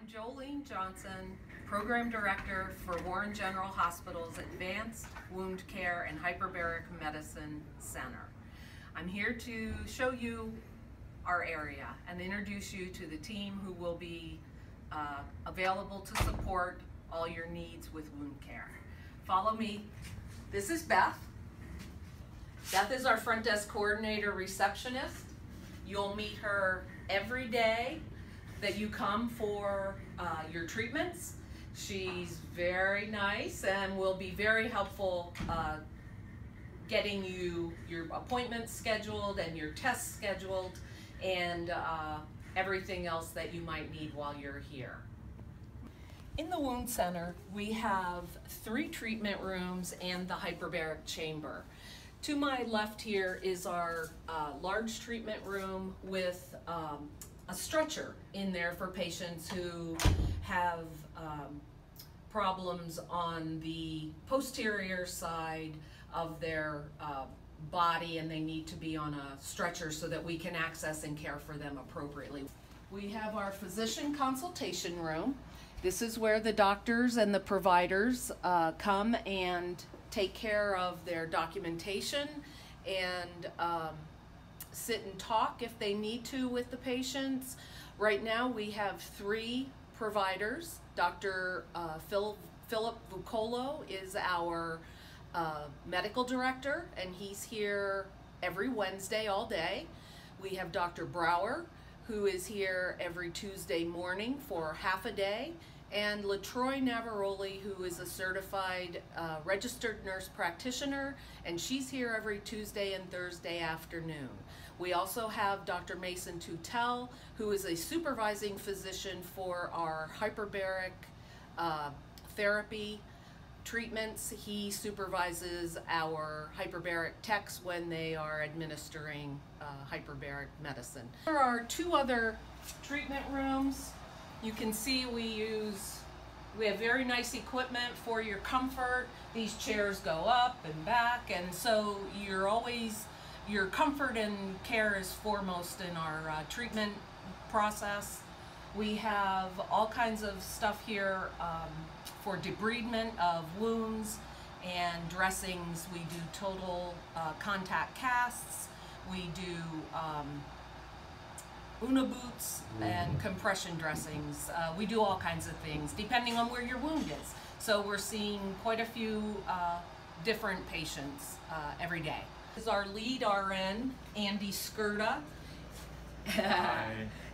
I'm Jolene Johnson, Program Director for Warren General Hospital's Advanced Wound Care and Hyperbaric Medicine Center. I'm here to show you our area and introduce you to the team who will be available to support all your needs with wound care. Follow me. This is Beth. Beth is our front desk coordinator receptionist. You'll meet her every day that you come for your treatments. She's very nice and will be very helpful getting you your appointments scheduled and your tests scheduled and everything else that you might need while you're here. In the wound center, we have 3 treatment rooms and the hyperbaric chamber. To my left here is our large treatment room with a stretcher in there for patients who have problems on the posterior side of their body, and they need to be on a stretcher so that we can access and care for them appropriately. We have our physician consultation room. This is where the doctors and the providers come and take care of their documentation and sit and talk if they need to with the patients. Right now we have 3 providers. Dr. Philip Vucolo is our medical director, and he's here every Wednesday all day. We have Dr. Brower, who is here every Tuesday morning for half a day, and LaTroy Navaroli, who is a certified registered nurse practitioner, and she's here every Tuesday and Thursday afternoon. We also have Dr. Mason Tutel, who is a supervising physician for our hyperbaric therapy treatments. He supervises our hyperbaric techs when they are administering hyperbaric medicine. There are 2 other treatment rooms. You can see we have very nice equipment for your comfort. These chairs go up and back, and so your comfort and care is foremost in our treatment process. We have all kinds of stuff here for debridement of wounds and dressings. We do total contact casts. We do Una boots and compression dressings. We do all kinds of things depending on where your wound is. So we're seeing quite a few different patients every day. This is our lead RN, Andy Skirta.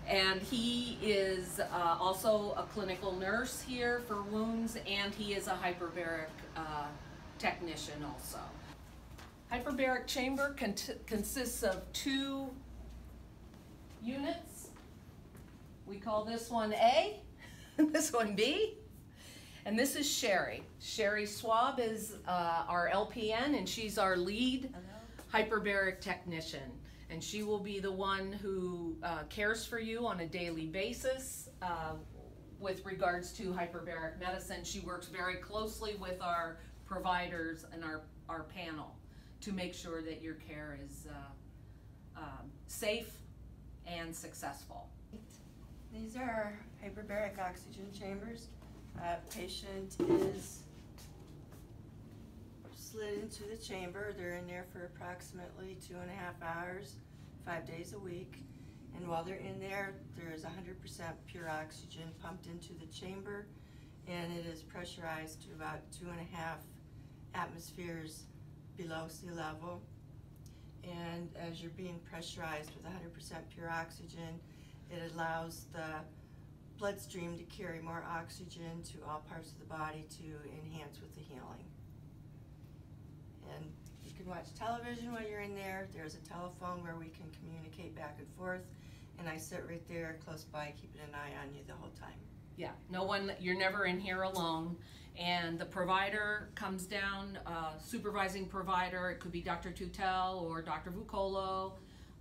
And he is also a clinical nurse here for wounds, and he is a hyperbaric technician also. Hyperbaric chamber consists of 2 units. We call this one A, this one B, and this is Sherry. Sherry Swab is our LPN, and she's our lead hyperbaric technician. And she will be the one who cares for you on a daily basis with regards to hyperbaric medicine. She works very closely with our providers and our panel to make sure that your care is safe and successful. These are our hyperbaric oxygen chambers. Patient is slid into the chamber. They're in there for approximately 2.5 hours, 5 days a week. And while they're in there, there is 100% pure oxygen pumped into the chamber, and it is pressurized to about 2.5 atmospheres below sea level. And as you're being pressurized with 100% pure oxygen, it allows the bloodstream to carry more oxygen to all parts of the body to enhance with the healing. And you can watch television while you're in there. There's a telephone where we can communicate back and forth, and I sit right there close by keeping an eye on you the whole time. Yeah, you're never in here alone, and the provider comes down, supervising provider. It could be Dr. Tutel or Dr. Vucolo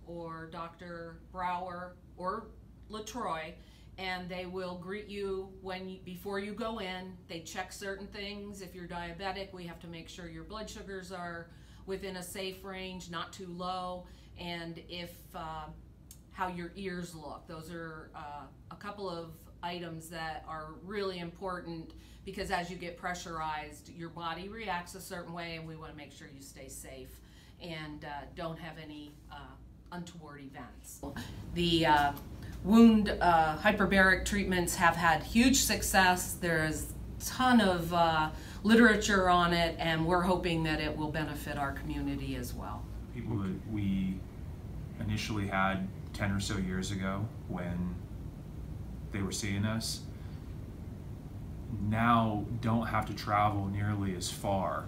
or Dr. Brower or LaTroy, and they will greet you before you go in. They check certain things. If you're diabetic, we have to make sure your blood sugars are within a safe range, not too low, and if how your ears look. Those are a couple of items that are really important, because as you get pressurized, your body reacts a certain way, and we want to make sure you stay safe and don't have any untoward events. The wound hyperbaric treatments have had huge success. There's a ton of literature on it, and we're hoping that it will benefit our community as well. People that we initially had 10 or so years ago when they were seeing us now don't have to travel nearly as far.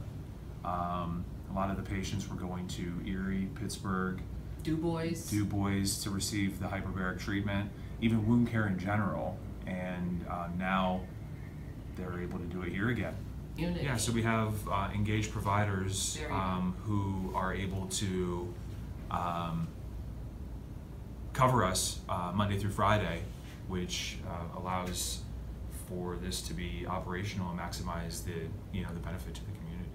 A lot of the patients were going to Erie, Pittsburgh, Du Bois to receive the hyperbaric treatment, even wound care in general, and now they're able to do it here again. Unity. Yeah, so we have engaged providers who are able to cover us Monday through Friday, which allows for this to be operational and maximize the the benefit to the community.